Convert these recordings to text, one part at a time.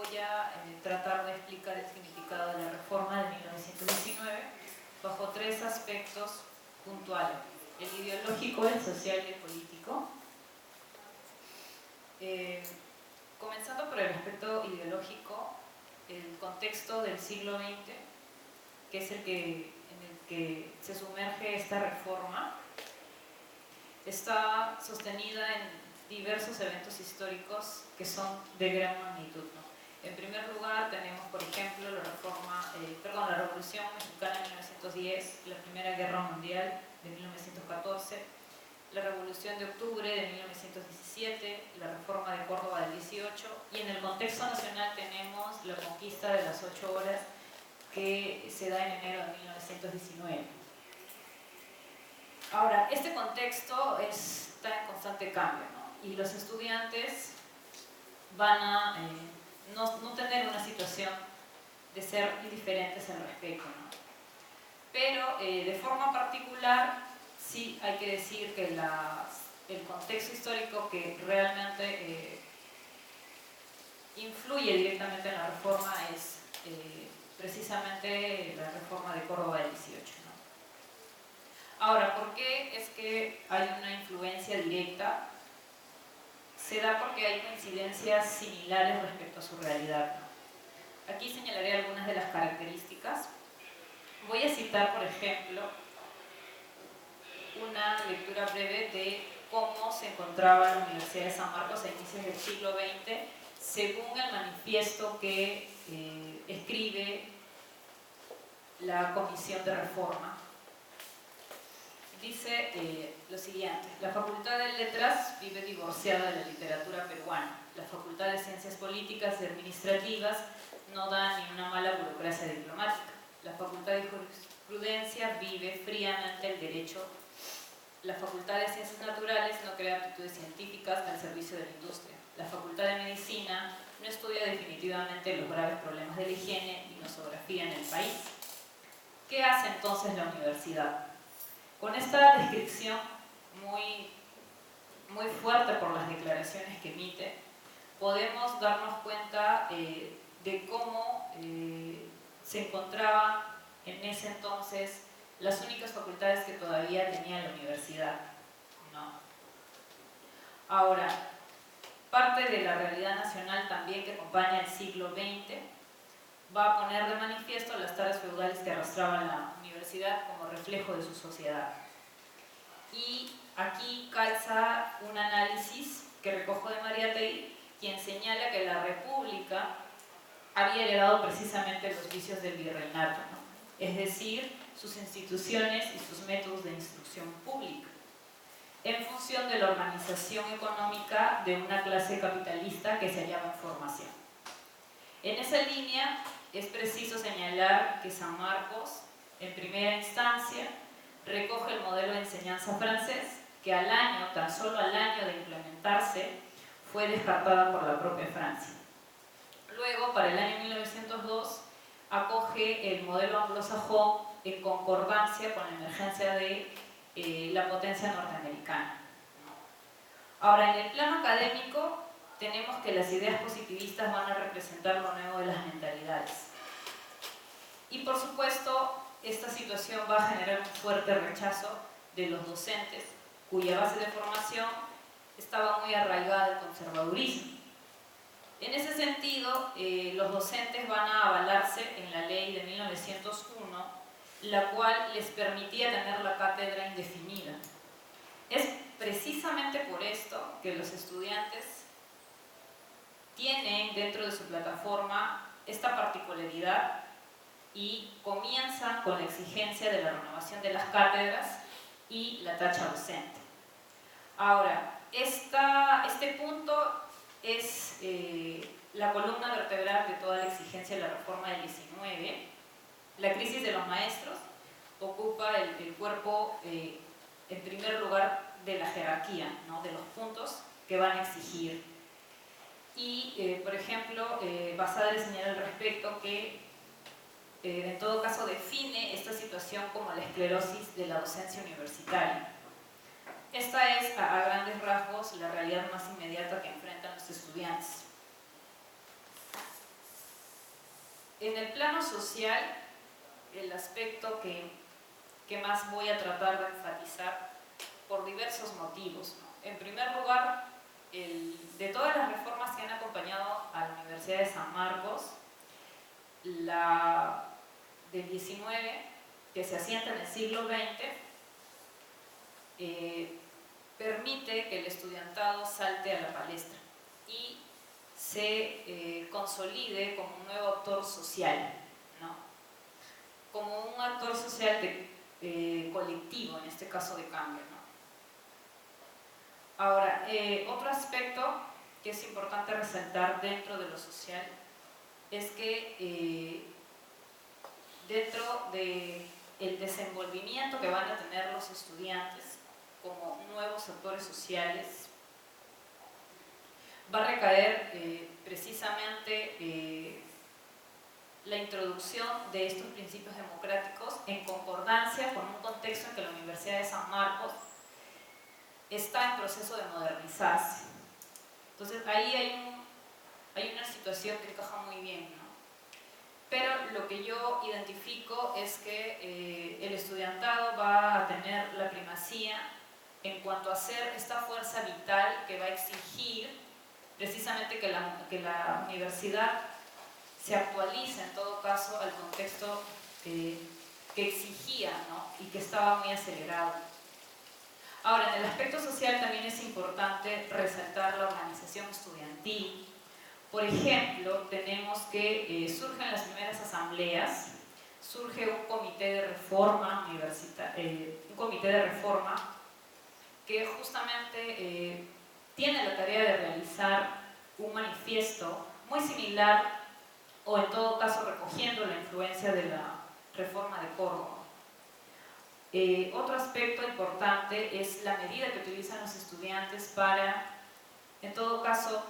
voy a tratar de explicar el significado de la reforma de 1919 bajo tres aspectos puntuales: el ideológico, el social y el político. Comenzando por el aspecto ideológico, el contexto del siglo XX, que es en el que se sumerge esta reforma, está sostenida en diversos eventos históricos que son de gran magnitud, ¿no? En primer lugar tenemos, por ejemplo, la Revolución Mexicana de 1910, la Primera Guerra Mundial de 1914, la Revolución de Octubre de 1917, la Reforma de Córdoba del 18, y en el contexto nacional tenemos la conquista de las 8 horas que se da en enero de 1919. Ahora, este contexto está en constante cambio, ¿no? Y los estudiantes van a no tener una situación de ser indiferentes al respecto, ¿no? Pero de forma particular, sí hay que decir que el contexto histórico que realmente influye directamente en la reforma es precisamente la reforma de Córdoba del 18, ¿no? Ahora, ¿por qué es que hay una influencia directa? Se da porque hay coincidencias similares respecto a su realidad, ¿no? Aquí señalaré algunas de las características. Voy a citar, por ejemplo, una lectura breve de cómo se encontraba la Universidad de San Marcos a inicios del siglo XX, según el manifiesto que escribe la Comisión de Reforma. Dice lo siguiente: la Facultad de Letras vive divorciada de la literatura peruana. La Facultad de Ciencias Políticas y Administrativas no da ni una mala burocracia diplomática. La Facultad de Jurisprudencia vive fríamente el derecho. La Facultad de Ciencias Naturales no crea aptitudes científicas al servicio de la industria. La Facultad de Medicina no estudia definitivamente los graves problemas de la higiene y nosografía en el país. ¿Qué hace entonces la universidad? Con esta descripción muy fuerte por las declaraciones que emite, podemos darnos cuenta de cómo se encontraban en ese entonces las únicas facultades que todavía tenía la universidad, ¿no? Ahora, parte de la realidad nacional también que acompaña el siglo XX va a poner de manifiesto las taras feudales que arrastraban la universidad como reflejo de su sociedad. Y aquí calza un análisis que recojo de Mariátegui, quien señala que la República había heredado precisamente los vicios del virreinato, ¿no? Es decir, sus instituciones y sus métodos de instrucción pública, en función de la organización económica de una clase capitalista que se hallaba en formación. En esa línea es preciso señalar que San Marcos, en primera instancia, recoge el modelo de enseñanza francés, que tan solo al año de implementarse, fue descartada por la propia Francia. Luego, para el año 1902, acoge el modelo anglosajón en concordancia con la emergencia de la potencia norteamericana. Ahora, en el plano académico, tenemos que las ideas positivistas van a representar lo nuevo de las mentalidades. Y por supuesto, esta situación va a generar un fuerte rechazo de los docentes, cuya base de formación estaba muy arraigada al conservadurismo. En ese sentido, los docentes van a avalarse en la ley de 1901, la cual les permitía tener la cátedra indefinida. Es precisamente por esto que los estudiantes tienen dentro de su plataforma esta particularidad y comienzan con la exigencia de la renovación de las cátedras y la tacha docente. Ahora, este punto es la columna vertebral de toda la exigencia de la reforma del 19. La crisis de los maestros ocupa el cuerpo, en primer lugar, de la jerarquía, ¿no? De los puntos que van a exigir. Y, por ejemplo, Basadre señala al respecto que en todo caso define esta situación como la esclerosis de la docencia universitaria. Esta es, a grandes rasgos, la realidad más inmediata que enfrentan los estudiantes. En el plano social, el aspecto que más voy a tratar de enfatizar por diversos motivos, ¿no? En primer lugar, de todas las reformas que han acompañado a la Universidad de San Marcos, la del 19, que se asienta en el siglo XX, permite que el estudiantado salte a la palestra y se consolide como un nuevo actor social, ¿no? Como un actor social colectivo, en este caso de cambio, ¿no? Ahora, otro aspecto que es importante resaltar dentro de lo social es que dentro del desenvolvimiento que van a tener los estudiantes como nuevos actores sociales, va a recaer precisamente la introducción de estos principios democráticos en concordancia con un contexto en que la Universidad de San Marcos está en proceso de modernizarse. Entonces ahí hay una situación que encaja muy bien, ¿no? Pero lo que yo identifico es que el estudiantado va a tener la primacía en cuanto a ser esta fuerza vital que va a exigir precisamente que la universidad se actualice en todo caso al contexto que exigía, ¿no? Y que estaba muy acelerado. Ahora, en el aspecto social también es importante resaltar la organización estudiantil. Por ejemplo, tenemos que surgen las primeras asambleas, surge un comité de reforma un comité de reforma que justamente tiene la tarea de realizar un manifiesto muy similar o en todo caso recogiendo la influencia de la reforma de Córdoba. Otro aspecto importante es la medida que utilizan los estudiantes para, en todo caso,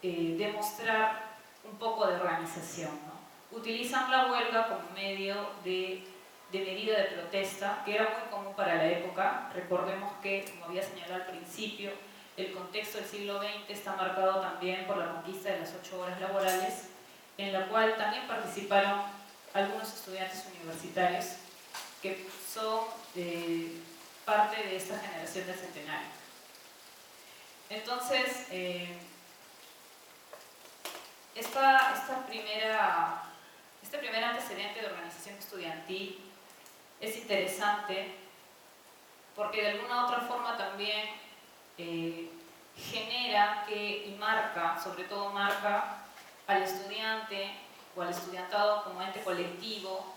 demostrar un poco de organización, ¿no? Utilizan la huelga como medio de medida de protesta, que era muy común para la época. Recordemos que, como había señalado al principio, el contexto del siglo XX está marcado también por la conquista de las 8 horas laborales, en la cual también participaron algunos estudiantes universitarios que son parte de esta generación del centenario. Entonces, este primer antecedente de organización estudiantil es interesante porque de alguna u otra forma también genera y marca, sobre todo marca al estudiante o al estudiantado como ente colectivo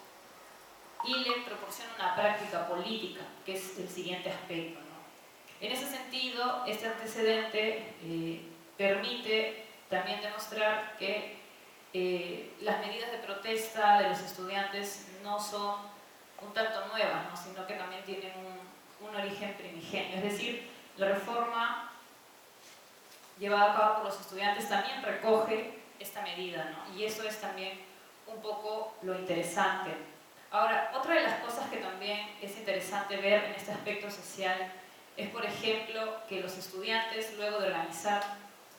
y le proporciona una práctica política, que es el siguiente aspecto, ¿no? En ese sentido, este antecedente permite también demostrar que las medidas de protesta de los estudiantes no son un tanto nuevas, ¿no? Sino que también tienen un origen primigenio. Es decir, la reforma llevada a cabo por los estudiantes también recoge esta medida, ¿no? Y eso es también un poco lo interesante. Ahora, otra de las cosas que también es interesante ver en este aspecto social es, por ejemplo, que los estudiantes, luego de organizar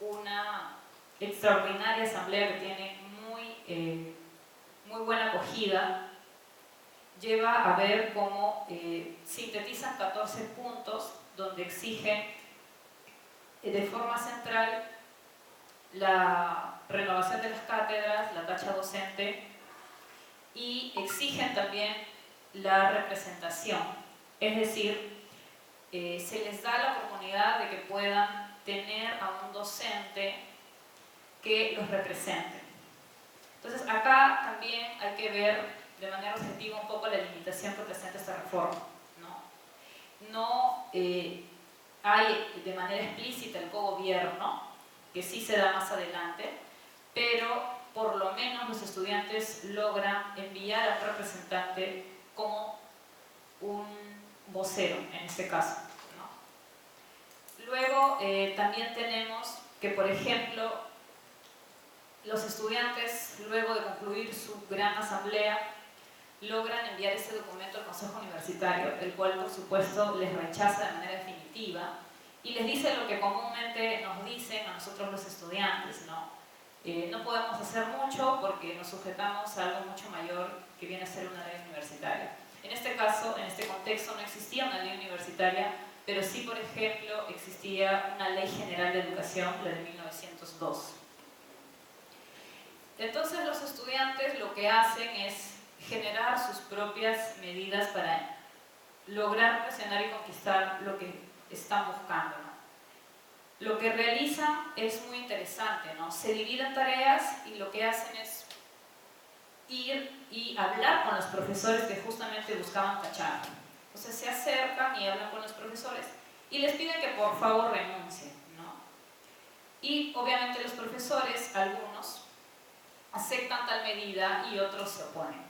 una extraordinaria asamblea que tiene muy buena acogida, lleva a ver cómo sintetizan 14 puntos donde exigen de forma central la renovación de las cátedras, la tacha docente, y exigen también la representación, es decir, se les da la oportunidad de que puedan tener a un docente que los represente. Entonces acá también hay que ver de manera objetiva un poco la limitación que presenta esta reforma, ¿no? No hay de manera explícita el cogobierno, que sí se da más adelante, pero por lo menos los estudiantes logran enviar a un representante como un vocero, en este caso, ¿no? Luego también tenemos que, por ejemplo, los estudiantes, luego de concluir su gran asamblea, logran enviar este documento al Consejo Universitario, el cual, por supuesto, les rechaza de manera definitiva y les dice lo que comúnmente nos dicen a nosotros los estudiantes, ¿no? No podemos hacer mucho porque nos sujetamos a algo mucho mayor que viene a ser una ley universitaria. En este caso, en este contexto, no existía una ley universitaria, pero sí, por ejemplo, existía una Ley General de Educación, la de 1902. Entonces los estudiantes lo que hacen es generar sus propias medidas para lograr presionar y conquistar lo que están buscando, ¿no? Lo que realizan es muy interesante, ¿no? Se dividen tareas y lo que hacen es ir y hablar con los profesores que justamente buscaban tachar. Entonces se acercan y hablan con los profesores y les piden que por favor renuncien, ¿no? Y obviamente los profesores, algunos, aceptan tal medida y otros se oponen.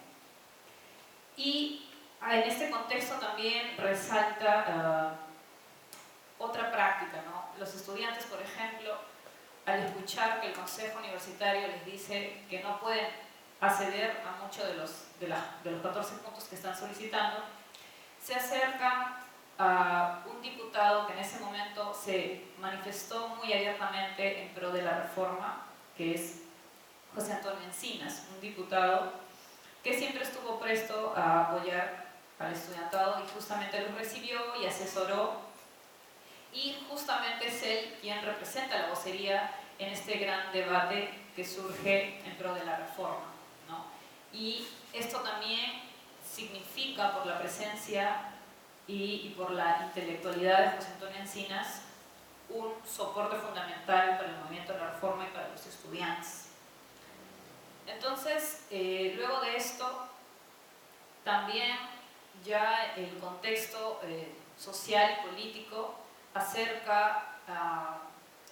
Y en este contexto también resalta otra práctica, ¿no? Los estudiantes, por ejemplo, al escuchar que el Consejo Universitario les dice que no pueden acceder a muchos de los 14 puntos que están solicitando, se acercan a un diputado que en ese momento se manifestó muy abiertamente en pro de la reforma, que es José Antonio Encinas, un diputado que siempre estuvo presto a apoyar al estudiantado y justamente lo recibió y asesoró, y justamente es él quien representa la vocería en este gran debate que surge en pro de la reforma, ¿no? Y esto también significa, por la presencia y por la intelectualidad de José Antonio Encinas, un soporte fundamental para el movimiento de la reforma y para los estudiantes. Entonces, luego de esto, también ya el contexto social y político acerca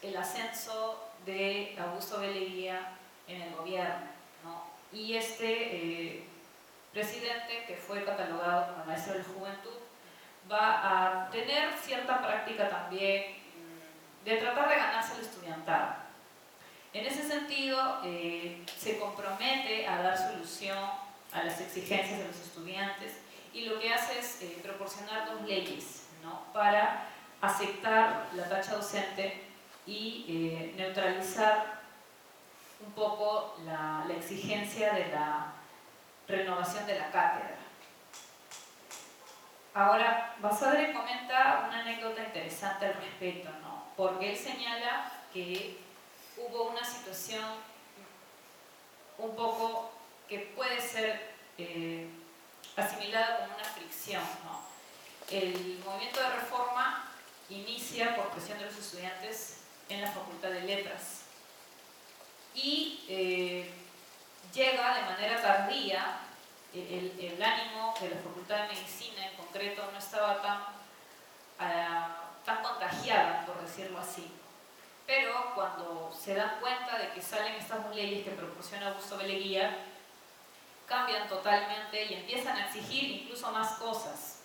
el ascenso de Augusto B. Leguía en el gobierno, ¿no? Y este presidente, que fue catalogado como el maestro de la juventud, va a tener cierta práctica también de tratar de ganarse el estudiantado. En ese sentido, se compromete a dar solución a las exigencias de los estudiantes y lo que hace es proporcionar dos leyes, ¿no?, para aceptar la tacha docente y neutralizar un poco la exigencia de la renovación de la cátedra. Ahora, Basadre comenta una anécdota interesante al respecto, ¿no?, porque él señala que hubo una situación un poco que puede ser asimilada como una fricción, ¿no? El movimiento de reforma inicia por presión de los estudiantes en la Facultad de Letras y llega de manera tardía. El ánimo de la Facultad de Medicina en concreto no estaba tan contagiada, por decirlo así. Pero cuando se dan cuenta de que salen estas dos leyes que proporciona Augusto B. Leguía, cambian totalmente y empiezan a exigir incluso más cosas.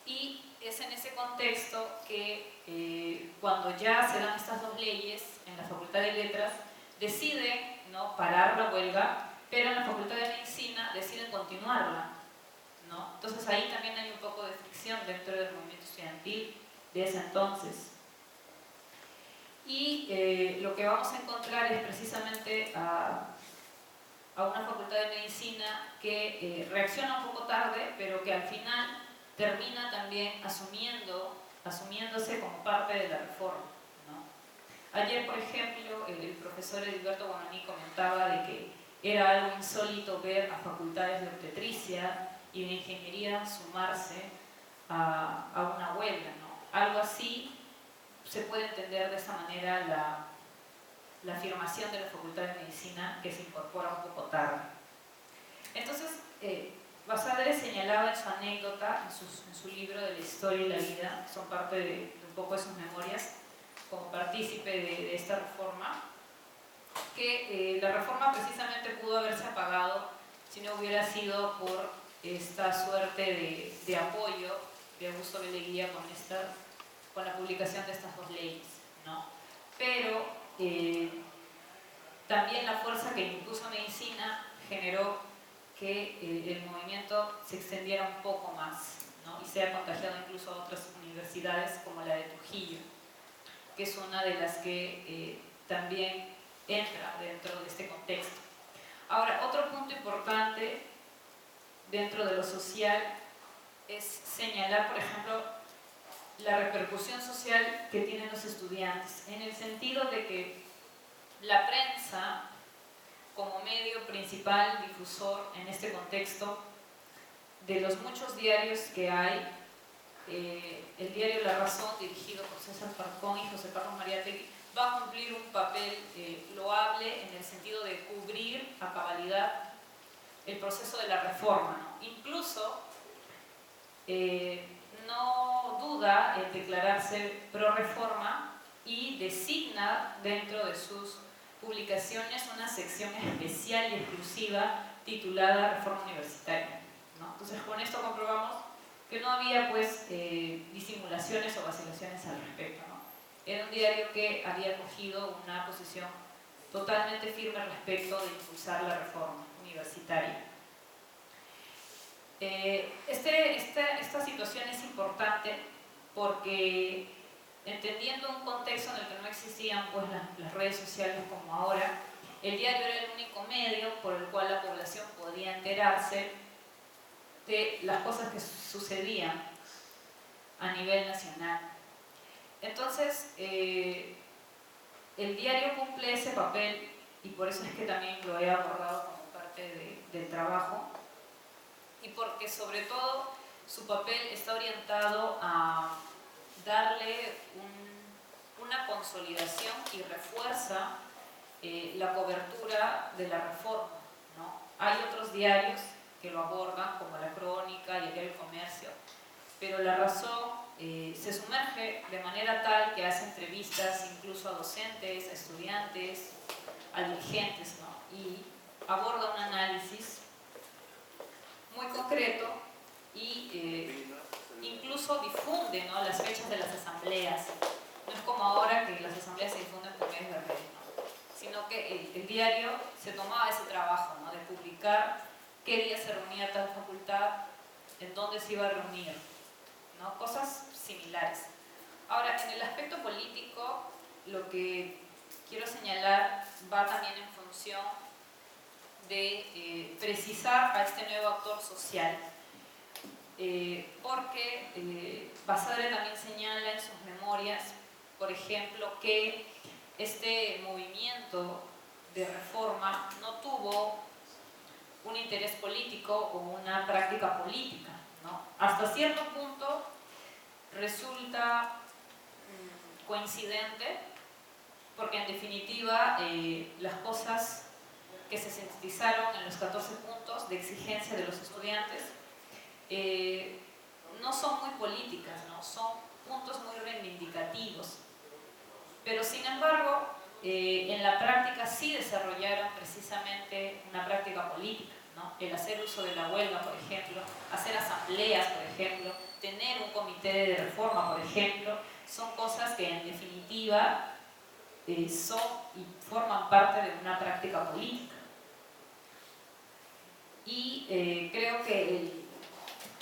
Y es en ese contexto que cuando ya se dan estas dos leyes en la Facultad de Letras, deciden, ¿no?, parar la huelga, pero en la Facultad de Medicina deciden continuarla, ¿no? Entonces ahí también hay un poco de fricción dentro del movimiento estudiantil de ese entonces. Y lo que vamos a encontrar es precisamente a una Facultad de Medicina que reacciona un poco tarde, pero que al final termina también asumiéndose como parte de la reforma, ¿no? Ayer, por ejemplo, el profesor Edilberto Guamaní comentaba de que era algo insólito ver a facultades de obstetricia y de ingeniería sumarse a una huelga, ¿no? Algo así se puede entender de esa manera la afirmación de la Facultad de Medicina, que se incorpora un poco tarde. Entonces, Basadre señalaba en su anécdota, en su libro de la historia y la vida, que son parte de un poco de sus memorias, como partícipe de esta reforma, que la reforma precisamente pudo haberse apagado si no hubiera sido por esta suerte de apoyo de Augusto B. Leguía con la publicación de estas dos leyes, ¿no? Pero también la fuerza que impuso Medicina generó que el movimiento se extendiera un poco más, ¿no?, y sea contagiado incluso a otras universidades como la de Trujillo, que es una de las que también entra dentro de este contexto. Ahora, otro punto importante dentro de lo social es señalar, por ejemplo, la repercusión social que tienen los estudiantes, en el sentido de que la prensa, como medio principal difusor en este contexto, de los muchos diarios que hay, el diario La Razón, dirigido por César Falcón y José Carlos Mariátegui, va a cumplir un papel loable en el sentido de cubrir a cabalidad el proceso de la reforma, ¿no? Incluso no duda en declararse pro reforma y designa dentro de sus publicaciones una sección especial y exclusiva titulada Reforma Universitaria, ¿no? Entonces, con esto comprobamos que no había pues disimulaciones o vacilaciones al respecto, ¿no? Era un diario que había cogido una posición totalmente firme respecto de impulsar la reforma universitaria. Esta situación es importante porque, entendiendo un contexto en el que no existían pues, las redes sociales como ahora, el diario era el único medio por el cual la población podía enterarse de las cosas que sucedían a nivel nacional. Entonces, el diario cumple ese papel y por eso es que también lo he abordado como parte del trabajo, y porque sobre todo su papel está orientado a darle una consolidación y refuerza la cobertura de la reforma, ¿no? Hay otros diarios que lo abordan, como La Crónica y el diario El Comercio, pero La Razón se sumerge de manera tal que hace entrevistas incluso a docentes, a estudiantes, a dirigentes, ¿no? Y aborda un análisis muy concreto y incluso difunde, ¿no?, las fechas de las asambleas. No es como ahora que las asambleas se difunden por medios de redes, ¿no?, sino que el diario se tomaba ese trabajo, ¿no?, de publicar qué día se reunía tal facultad, en dónde se iba a reunir, ¿no?, cosas similares. Ahora, en el aspecto político, lo que quiero señalar va también en función de precisar a este nuevo actor social, porque Basadre también señala en sus memorias, por ejemplo, que este movimiento de reforma no tuvo un interés político o una práctica política, ¿no? Hasta cierto punto resulta coincidente, porque en definitiva las cosas que se sintetizaron en los 14 puntos de exigencia de los estudiantes no son muy políticas, ¿no? Son puntos muy reivindicativos, pero sin embargo en la práctica sí desarrollaron precisamente una práctica política, ¿no? El hacer uso de la huelga, por ejemplo, hacer asambleas, por ejemplo, tener un comité de reforma, por ejemplo, son cosas que en definitiva son y forman parte de una práctica política. Y creo que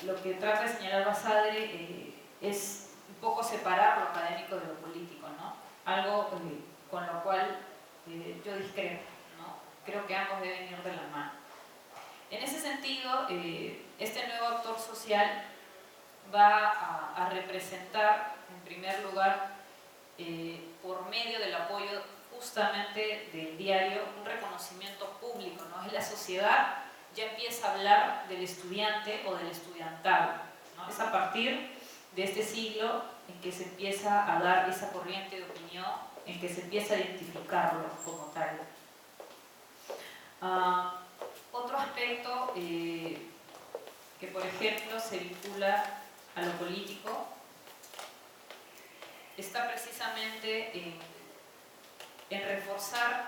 lo que trata de señalar Basadre es un poco separar lo académico de lo político, ¿no? Algo con lo cual yo discrepo, ¿no? Creo que ambos deben ir de la mano. En ese sentido, este nuevo actor social va a representar, en primer lugar, por medio del apoyo justamente del diario, un reconocimiento público, ¿no? Es la sociedad ya empieza a hablar del estudiante o del estudiantado, ¿no? Es a partir de este siglo en que se empieza a dar esa corriente de opinión, en que se empieza a identificarlo como tal. Otro aspecto que, por ejemplo, se vincula a lo político está precisamente en reforzar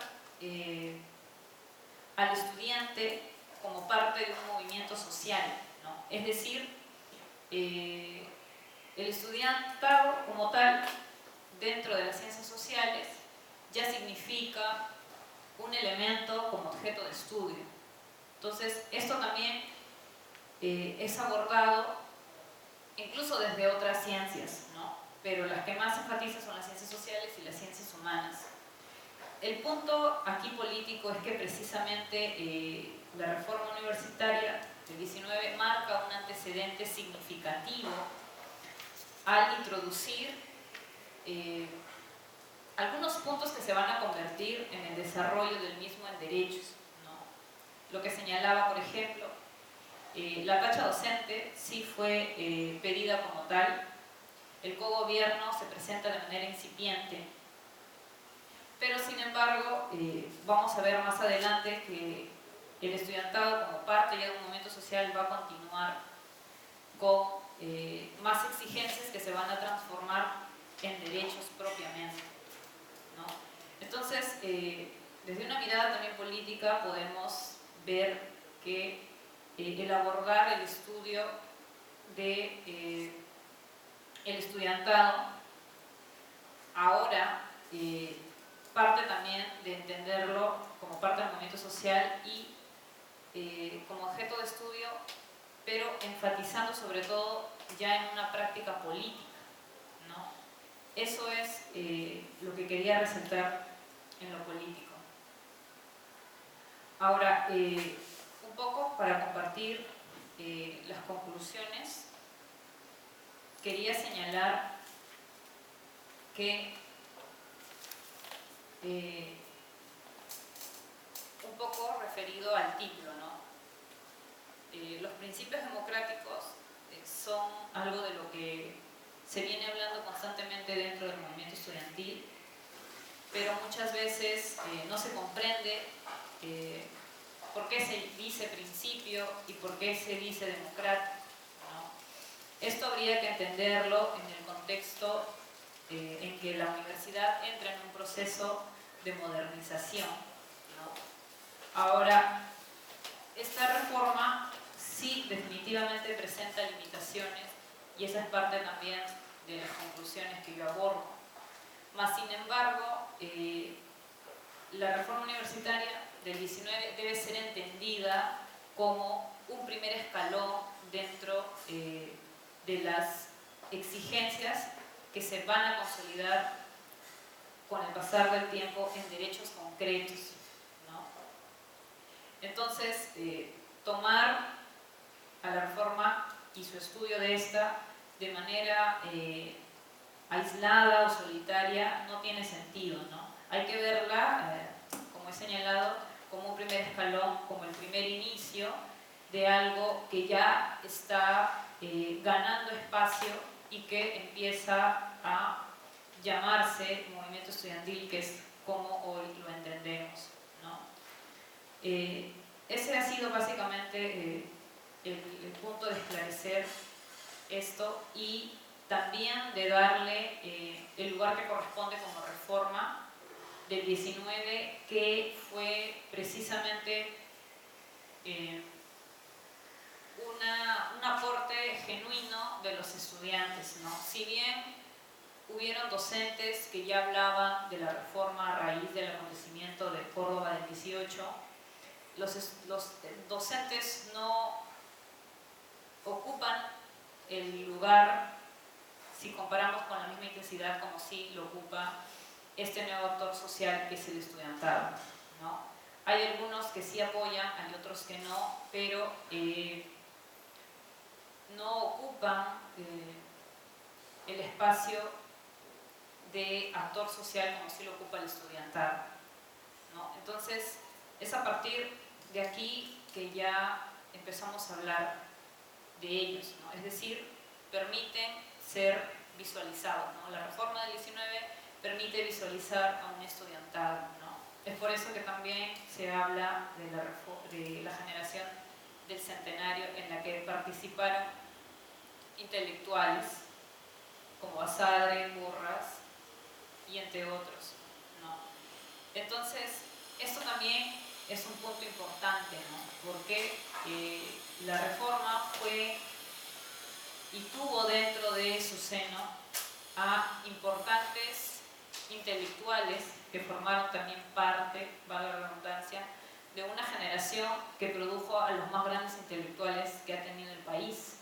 al estudiante como parte de un movimiento social, ¿no? Es decir, el estudiantado como tal, dentro de las ciencias sociales, ya significa un elemento como objeto de estudio. Entonces, esto también es abordado incluso desde otras ciencias, ¿no? Pero las que más enfatizan son las ciencias sociales y las ciencias humanas. el punto aquí político es que precisamente la reforma universitaria del 19 marca un antecedente significativo al introducir algunos puntos que se van a convertir en el desarrollo del mismo en derechos, ¿no? Lo que señalaba, por ejemplo, la tacha docente sí fue pedida como tal, el cogobierno se presenta de manera incipiente, pero sin embargo vamos a ver más adelante que el estudiantado como parte ya de un movimiento social va a continuar con más exigencias que se van a transformar en derechos propiamente, ¿no? Entonces, desde una mirada también política podemos ver que el abordar el estudio de el estudiantado ahora parte también de entenderlo como parte del movimiento social y como objeto de estudio, pero enfatizando sobre todo ya en una práctica política, ¿no? Eso es lo que quería resaltar en lo político. Ahora, un poco para compartir las conclusiones, quería señalar que un poco referido al título, ¿no? Los principios democráticos son algo de lo que se viene hablando constantemente dentro del movimiento estudiantil, pero muchas veces no se comprende por qué se dice principio y por qué se dice democrático, ¿no? Esto habría que entenderlo en el contexto en que la universidad entra en un proceso de modernización, ¿no? Ahora, esta reforma sí definitivamente presenta limitaciones y esa es parte también de las conclusiones que yo abordo. Mas, sin embargo, la reforma universitaria del 19 debe ser entendida como un primer escalón dentro de las exigencias que se van a consolidar con el pasar del tiempo en derechos concretos, ¿no? Entonces, tomar a la reforma y su estudio de esta de manera aislada o solitaria no tiene sentido, ¿no? Hay que verla, como he señalado, como un primer escalón, como el primer inicio de algo que ya está ganando espacio y que empieza a llamarse movimiento estudiantil, que es como hoy lo entendemos, ¿no? Ese ha sido básicamente el punto de esclarecer esto y también de darle el lugar que corresponde como reforma del 19, que fue precisamente un aporte genuino de los estudiantes, ¿no? Si bien hubieron docentes que ya hablaban de la reforma a raíz del acontecimiento de Córdoba del 18, los docentes no ocupan el lugar, si comparamos con la misma intensidad como sí lo ocupa este nuevo actor social que es el estudiantado, ¿no? Hay algunos que sí apoyan, hay otros que no, pero no ocupan el espacio de actor social como sí lo ocupa el estudiantado, ¿no? Entonces, es a partir de aquí que ya empezamos a hablar de ellos, ¿no? Es decir, permiten ser visualizados, ¿no? La reforma del 19 permite visualizar a un estudiantado, ¿no? Es por eso que también se habla de la generación del centenario en la que participaron intelectuales como Basadre, Porras y entre otros, ¿no? Entonces, esto también es un punto importante, ¿no? Porque la reforma fue y tuvo dentro de su seno a importantes intelectuales que formaron también parte, valga la redundancia, de una generación que produjo a los más grandes intelectuales que ha tenido el país.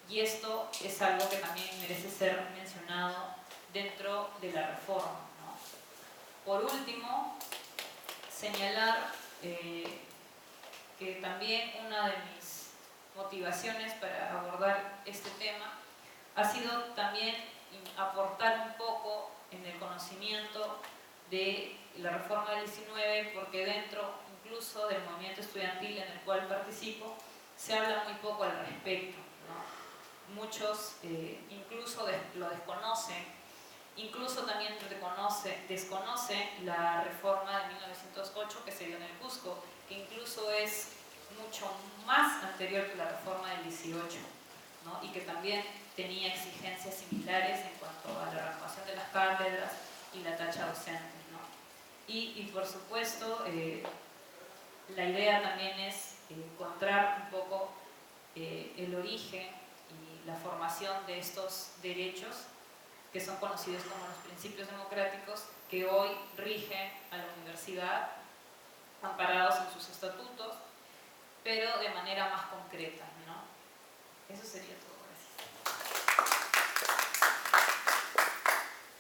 Y esto es algo que también merece ser mencionado dentro de la reforma, ¿no? Por último, señalar que también una de mis motivaciones para abordar este tema ha sido también aportar un poco en el conocimiento de la reforma del 19, porque dentro incluso del movimiento estudiantil en el cual participo se habla muy poco al respecto, ¿no? Muchos incluso lo desconocen, incluso también desconocen la reforma de 1908 que se dio en el Cusco, que incluso es mucho más anterior que la reforma del 18, ¿no? Y que también tenía exigencias similares en cuanto a la renovación de las cátedras y la tacha docente, ¿no? Y por supuesto, la idea también es encontrar un poco el origen y la formación de estos derechos que son conocidos como los principios democráticos, que hoy rigen a la universidad, amparados en sus estatutos, pero de manera más concreta, ¿no? Eso sería todo.